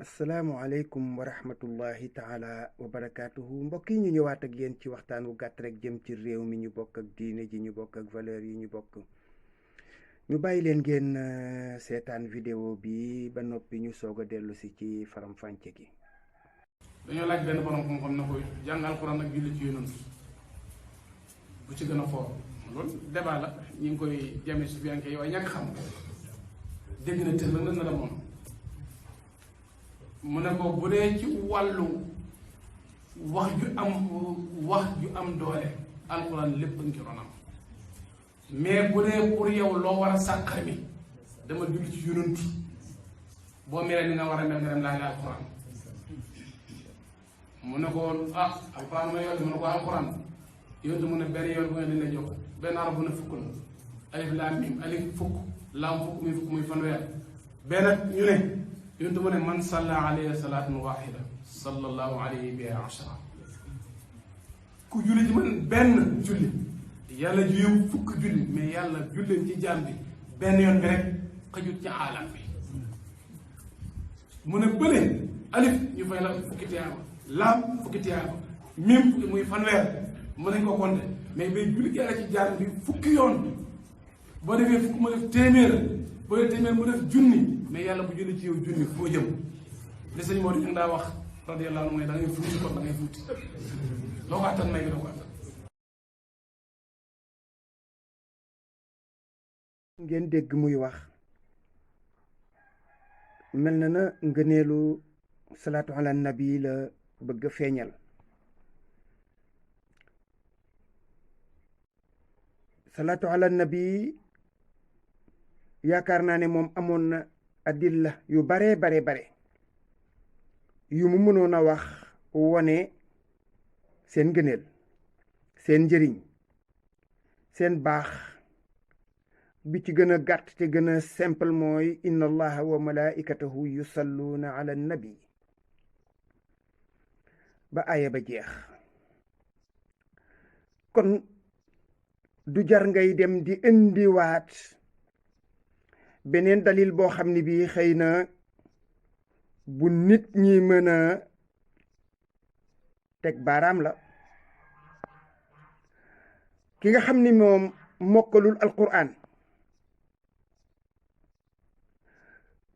asalaamualeykum wa rahmatullahi taala wa barakaatuhu mbokk yi ñu ñëwaat ak yéen ci waxtaan wu gàtt rek jëm ci réew mi ñu bokk ak diine ji ñu bokk ak valeur yi ñu bokk. ñu bàyyi leen ngeen seetaan vidéo bi ba noppi ñu soog a dellu si ci faram-fàcce gi. dañoo laaj benn borom xam-xam na ko jàng alxuraan ak julli ci yonent bu ci gën a foor loolu débat la ñu ngi koy jame su fiyanke yi waaye ñàkk xam dégg na tër la na la moom mu ne ko bu dee ci wàllu wax ju am doole alxuraan lépp ngi ci ronam mais bu dee pour yow loo war a sàqar mi dama julli ci yonent boo meree ni nga war a mel nga dem laaj la alxuraan mu ne ko alxuraan ma yoon mu ne ko alxuraan yoon mu ne benn yoon bu nga dina jox benn arab bu ne fukk la alif laam miim alif fukk laam fukk muy fanweer benn ñu ne yoon mu ne man salla alayhi salaatun waahida sallallahu alayhi biha ashara ku julli ci man benn julli yàlla ju yow fukk julli mais yàlla julleen ci jaam bi benn yoon bi rek xëjut ci aalam bi mu ne bële alif ñu fay la fukki tiyaaba laam fukki tiyaaba miim fukki muy fanweer mën nañ ko compter mais bay julli yàlla ci jaam bi fukki yoon boo defee fukk mu def téeméer boo def téeméer mu def junni mais yàlla bu julli ci yow junni foo jëm li sëñ Modou ñu ngi daa wax radiyallahu anhu mooy da ngay fuuti kon da ngay fuuti loo ko attan may doo ko attan. ngeen dégg muy wax mel na ngëneelu salaatu ala nabi la bëgg a feeñal. salaatu ala nabi yaakaar naa ne moom amoon na adilla yu bare yu mu mënoon a wax wone seen ngëneel seen njëriñ seen baax bi ci gën a gàtt te gën a simple mooy inna allaha wa malaikatahu yusalluuna ala nabi ba aaya ba jeex. kon du jar ngay dem di indiwaat beneen dalil boo xam ne bii xëy na bu nit ñi mën a teg baaraam la. ki nga xam ni moom mokkalul alquran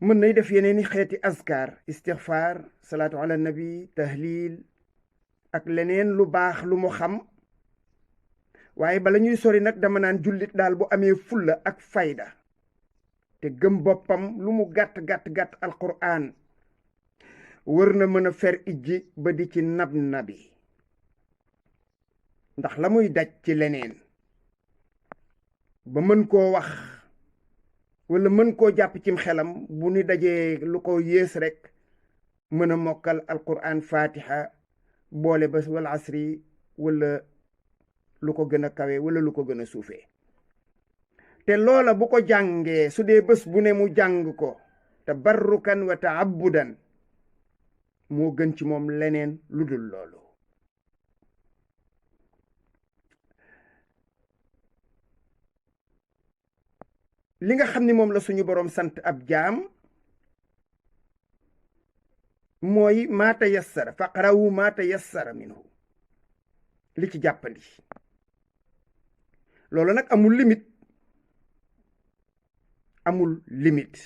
mën nay def yeneeni xeeti azkar istixfar salaatu ala nabi tahlil ak leneen lu baax lu mu xam waaye bala ñuy sori nag dama naan jullit daal bu amee fulla ak fayda te gëm boppam lu mu gàtt alquran wër na mën a fer ijji ba di ci nabi ndax la muy daj ci leneen ba mën koo wax wala mën koo jàpp cim xelam bu ñu dajee lu ko yées rekk mën a mokkal alquran fatiha boole ba wal asri wala lu ko gën a kawe wala lu ko gën a suufee te loola bu ko jàngee su dee bés bu ne mu jàng ko tabarrukan wa taabudan moo gën ci moom leneen lu dul loolu. li nga xam ni moom la suñu boroom sant ab jaam mooy maa tayassara faqrawu maa tayassara minhu li ci jàppandi loolu nag amul limite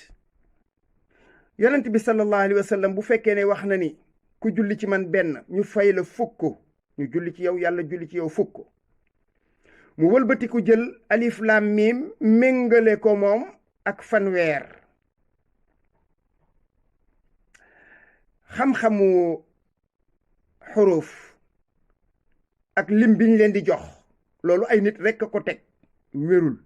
yonent bi sallallahu alayhi wa sallam bu fekkee ne wax na ni ku julli ci man benn ñu fay la fukk ñu julli ci yow yàlla julli ci yow fukk mu wëlbatiku jël alif lam mim méngale ko moom ak fanweer. xam-xamu xuruf ak lim biñ leen di jox loolu ay nit rekk ko teg wérul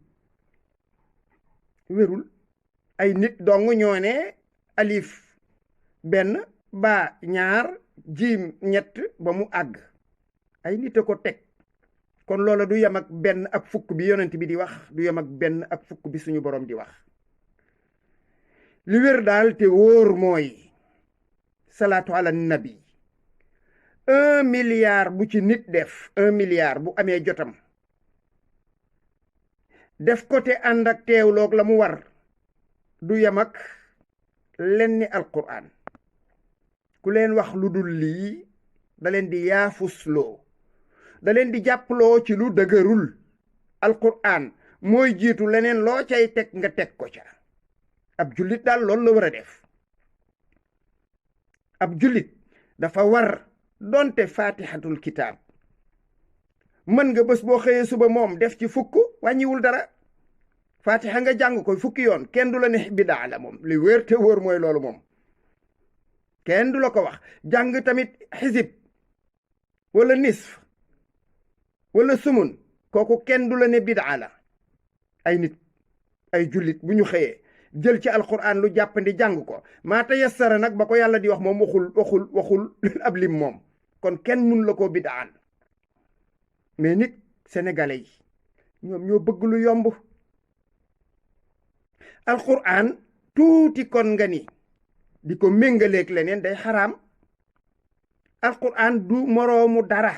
ay nit dong ñoo ne alif benn ba ñaar jiim ñett ba mu àgg ay nit a ko teg. kon loola du yem ak benn ak fukk bi yonent bi di wax du yem ak benn ak fukk bi suñu boroom di wax li wér daal te wóor mooy salaatu ala nabi 1 milliard bu ci nit def 1 milliard bu amee jotam def ko te ànd ak teewloog la mu war du yem ak lenni alquran ku leen wax lu dul lii da leen di yaafusloo da leen di jàppaloo ci lu dëgërul. alquran mooy jiitu leneen loo cay teg nga teg ko ca. ab jullit daal loolu la war a def. ab jullit dafa war donte fatihatul kitaab mën nga bés boo xëyee suba moom def ci fukk wàññiwul dara. fatiha nga jàng ko fukki yoon kenn du la ne bidaa la moom li wér te wóor mooy loolu moom kenn du la ko wax. jàng tamit xisib wala nisf wala sumun kooku kenn du la ne bidaa la. ay nit ay jullit bu ñu xëyee jël ci alquran lu jàppandi jàng ko maa tayassara nag ba ko yàlla di wax moom waxul ab lim moom kon kenn mun la koo bidaan. mais nit sénégalais yi ñoom ñoo bëgg lu yomb. alquran tuuti kon nga ni di ko méngaleeg leneen day xaraam. alquran du moroomu dara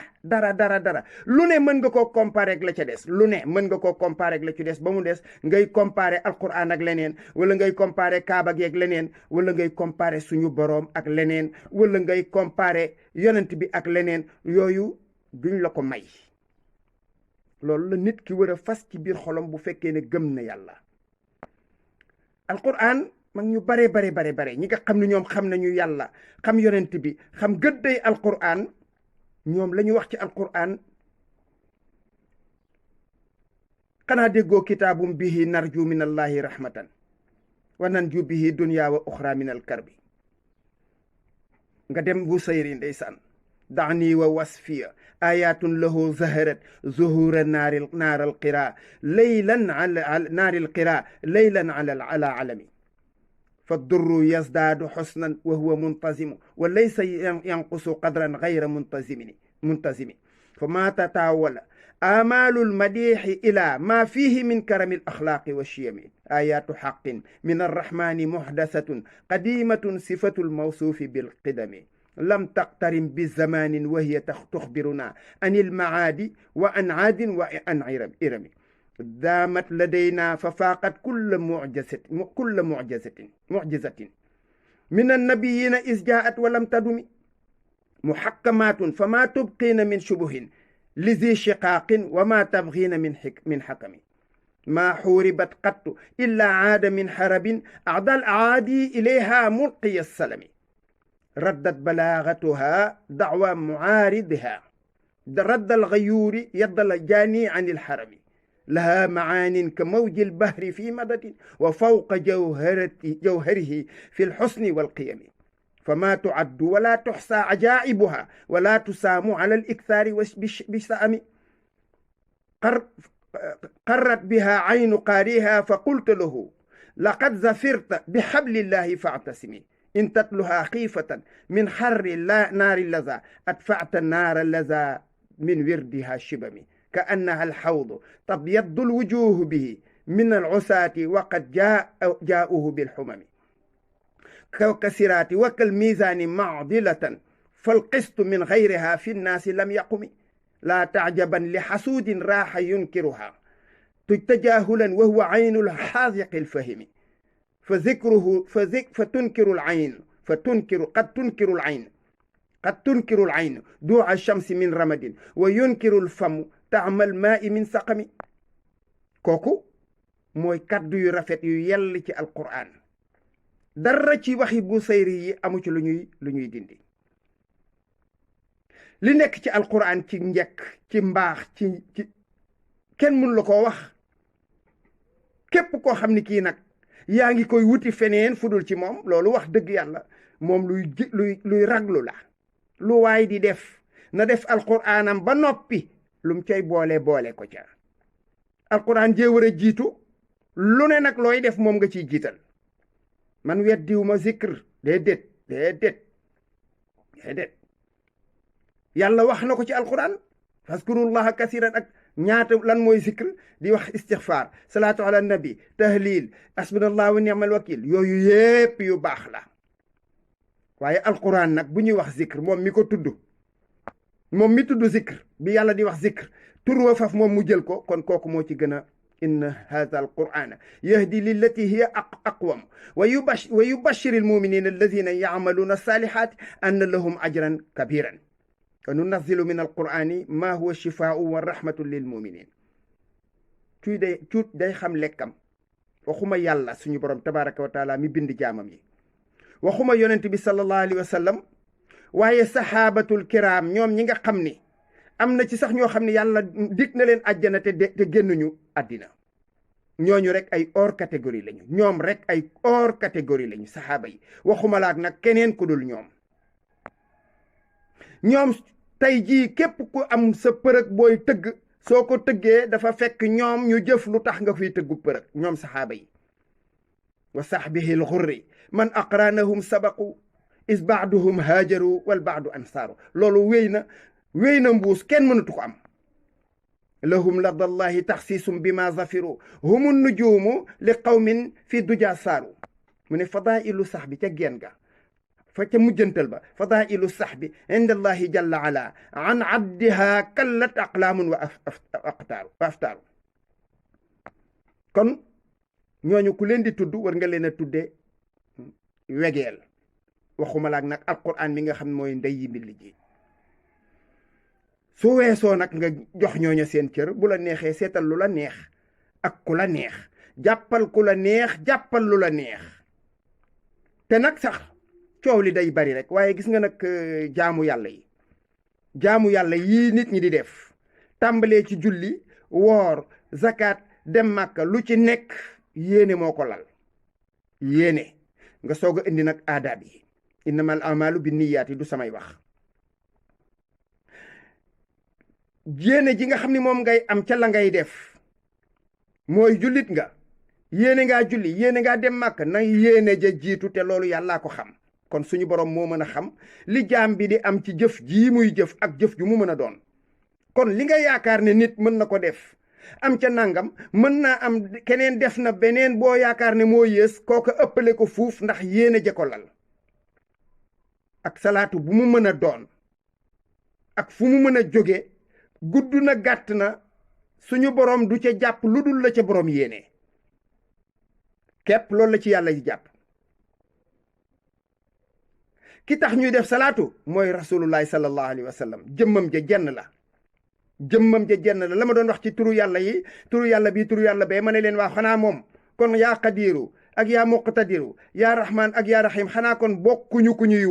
lu ne mën nga koo comparer ak la ca des. lu ne mën nga koo comparer ak la ci des ba mu des ngay comparer alquran ak leneen wala ngay comparer kaaba gi ak leneen wala ngay comparer suñu boroom ak leneen wala ngay comparer yonent bi ak leneen. yooyu duñ la ko may. loolu la nit ki war a fas ci biir xolam bu fekkee ne gëm na yàlla. alquran mag ñu bare ñi nga xam ne ñoom xam nañu yàlla xam yonent bi xam gëdday alquran ñoom la ñu wax ci alquran xanaa déggoo kitaabum bihi narju min allahi rahmatan wa nanju bihi dunya wa uxra min al karbi. nga dem bu sayri ndeysaan daani wa wasfiya ayatun lahu zaharat zuhura naaral qira laylan ala naaril qira laylan ala alami fa durru yazdaadu xusnan wa huwa muntazimu wa laysa yanqusu qadran gayra muntazimi fa ma tataawala amalu lmadixi ila ma fihi min karami alaxlaaqi walchiyami ayatu xaqin min arrahmani muxdasatun qadimatun sifatu lmawsuufi bilqidami lam taqtarim bizamanin wa hiya tuxbiruna an ilmacaadi wa an caadin wa an irami daamat ladayna fa faaqat kulla mucjizatin min annabiyina is jaat wa lam tadumi muxakkamatun fa ma tubqiina min shubuhin lizi shiqaaqin wa ma tabgiina min xakami ma xuuribat qattu illa caada min xarabin acda alacaadi ilayha mulqiya salami raddat balaagatuha dacwa mucaaridiha radd algayuuri yadd aljaani an ilxarami laha macaanin ka mawji albahri fi madadin wa fawqa jawharihi fi lxusni walqiyami fama tucaddu wala tuxsaa cajaa'ibuha wala tusaamu cala aliktaari bisa'ami qarrat biha caynu qaariha fa qulta lahu laqad zafirta bixablillahi factasimi in tatluha xiifatan min xarri naari laza adfacta naara laza min wirdiha shibami ka annaha alxawdu tabyaddu alwujuhu bihi min alcusaati waqad jaa'uhu bilxumami كالسرات وكالميزان معضلة فالقسط من غيرها في الناس لم يقم لا تعجبا لحسود راح ينكرها تجاهلا وهو عين الحاذق الفهم فذكره فتنكر العين قد تنكر العين دوع الشمس من رمد وينكر الفم طعم الماء من سقم kooku mooy kaddu yu rafet yu yell ci alquran dara ci waxi bu sayri yi amu ci lu ñuy dindi li nekk ci alquran ci njekk ci mbaax ci kenn mënu la koo wax képp koo xam ni kii nag yaa ngi koy wuti feneen fudul ci moom loolu wax dëgg yàlla moom luy raglu la lu waay di def na def alquranam ba noppi lum cay boole ko ca alquran jee war a jiitu lu ne nag looy def moom nga ciy jiital man weddiwuma zikr déedéet yàlla wax na ko ci alquran fazkurullaha kasiran ak ñaata lan mooy zikr di wax istixfar salaatu ala nabi tahlil asbunallahu wa ni'mal wakil yooyu yépp yu baax la waaye alquran nag bu ñuy wax zikr moom mi ko tudd moom mi tudd zikr bi yàlla di wax zikr tur wa faf moom mu jël ko kon kooku moo ci gën a inna hadha alqur'ana yahdi lillati hiya aqwam wa yubashir almuminina alladhina ya'maluna as-salihati anna lahum ajran kabiran wa nunazzilu min alqur'ani ma huwa shifaa'un wa rahmatun lilmuminin cuut day xam lekkam waxuma yàlla suñu borom tabaraka wa taala mi bind jaamam yi waxuma yonent bi sallallahu alayhi wa sallam waaye saxaabatul kiram ñoom ñi nga xam ni am na ci sax ñoo xam ne yàlla dig na leen àjjana te génnuñu àddina ñooñu rek ay hors catégorie lañu ñoom rek ay hors catégorie lañu saxaaba yi waxuma laak nag keneen ku dul ñoom tey jii képp ku am sa përëg booy tëgg soo ko tëggee dafa fekk ñoom ñu jëf lu tax nga fiy tëggu përëg ñoom saxaaba yi wa sahbihi lxurri man aqranahum sabaqu is baaduhum haajaru wal baadu ansaaru loolu wéy na mbuus kenn mënatu ko am lahum ladallahi taxsiisum bima zafiru humu nujuumu li qawmin fi duja saaru mu ne fadailu sax bi ca geen ga fa ca mujjantal ba fadailu sax bi inda allahi jalla ala an abdiha kallat aqlaamun wa aftaaru kon ñooñu ku leen di tudd war nga leen a tudde wegeel waxuma laak nag alquran mi nga xam mooy ndey yi mbilli ji su weesoo nag nga jox ñooñu seen cër bu la neexee seetal lu la neex ak ku la neex jàppal ku la neex jàppal lu la neex te nag sax coow li day bari rek waaye gis nga nag jaamu yàlla yii nit ñi di def tàmbalee ci julli woor zakat dem màkka lu ci nekk yéene moo ko lal yéene nga soog a indi nag aadaab yi innamal amalu bi niyaati du samay wax yéene ji nga xam ne moom ngay am ca la ngay def mooy jullit nga yéene ngaa julli yéene ngaa dem màkk na yéene ja jiitu te loolu yàllaa ko xam kon suñu borom moo mën a xam li jaam bi di am ci jëf jii muy jëf ak jëf ju mu mën a doon kon li nga yaakaar ne nit mën na ko def am ca nangam mën naa am keneen def na beneen boo yaakaar ne moo yées kooka ëppale ko fuuf ndax yéene ja ko lal ak salaatu bu mu mën a doon ak fu mu mën a jóge gudd na gàtt na suñu borom du ca jàpp lu dul la ca borom yéene képp loolu la ci yàlla yi jàpp ki tax ñuy def salaatu mooy rasulullahi sallallahu alayhi wa sallam jëmmam ja jenn la la ma doon wax ci turu yàlla yi turu yàlla bii turu yàlla bee ma ne leen waa xanaa moom kon yaa qadiru ak yaa muqtadiru yaa rahman ak yaa rahim xanaa kon bokkuñu ku ñuy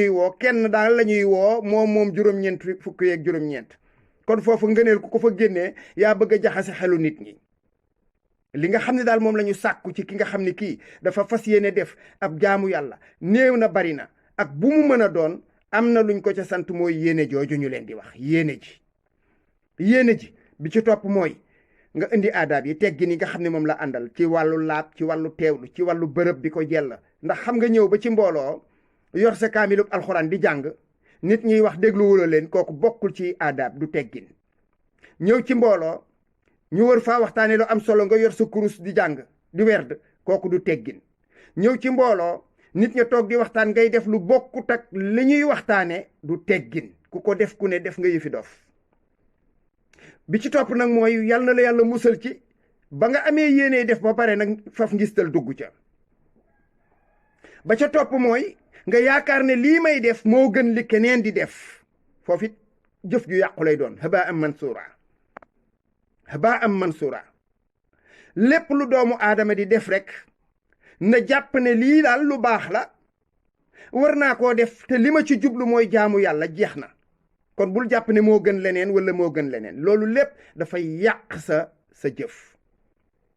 woo kenn daal la ñuy woo moom juróom-ñeent fukk yeeg juróom-ñeent kon foofu ngëneel ku ko fa génnee yaa bëgg a jaxase xelu nit ñi li nga xam ne daal moom la ñu sàkku ci ki nga xam ne kii dafa fas yéene def ab jaamu yàlla néew na bari na ak bu mu mën a doon am na luñ ko ca sant mooy yéene jooju ñu leen di wax yéene ji bi ci topp mooy nga indi aadaab yi teggin yi nga xam ne moom la àndal ci wàllu laab ci wàllu teewlu ci wàllu bërëb bi ko jell ndax xam nga ñëw ba ci mbooloo yor sa kaamilub alxuraan di jàng nit ñiy wax dégluwula leen kooku bokkul ci aadaab du teggin ñëw ci mbooloo ñu wër faa waxtaane lu am solo nga yor sa kurus di jàng di werd kooku du teggin ñëw ci mbooloo nit ña toog di waxtaan ngay def lu bokkut ak li ñuy waxtaane du teggin ku ko def ku ne def nga yëfi dof bi ci topp nag mooy yal na la yàlla musal ci ba nga amee yéenee def ba pare nag faf ngistal dugg ca ba ca topp mooy nga yaakaar ne lii may def moo gën li keneen di def foofu it jëf ju yàqu lay doon haba am mansura lépp lu doomu aadama di def rek na jàpp ne lii daal lu baax la war naa koo def te li ma ci jublu mooy jaamu yàlla jeex na kon bul jàpp ne moo gën leneen wala moo gën leneen loolu lépp dafay yàq sa jëf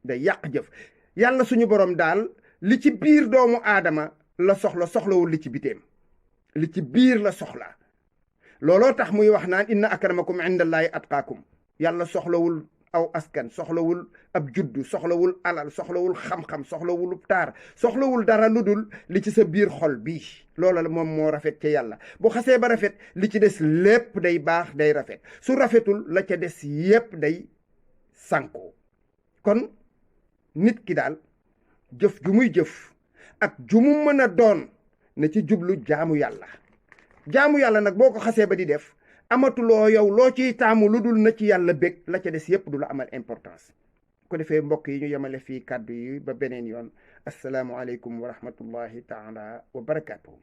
day yàq jëf yàlla suñu borom daal li ci biir doomu aadama la soxlawul li ci biteem li ci biir la soxla looloo tax muy wax naan inna akramakum indallahi atqaakum yàlla soxlawul aw askan soxlawul ab juddu soxlawul alal soxlawul xam-xam soxlawul taar soxlawul dara lu dul li ci sa biir xol bii loola la moom moo rafet ca yàlla bu xasee ba rafet li ci des lépp day baax day rafet su rafetul la ca des yépp day sànku kon nit ki daal jëf ju muy jëf ak ju mu mën a doon na ci jublu jaamu yàlla nag boo ko xasee ba di def amatuloo yow loo ciy taamu lu dul na ci yàlla bég la ca des yépp du la amal importance ko defee mbokk yi ñu yemale fii kàddu yi ba beneen yoon asalaamualeykum wa rahmatullahi taala wa barakaatuhu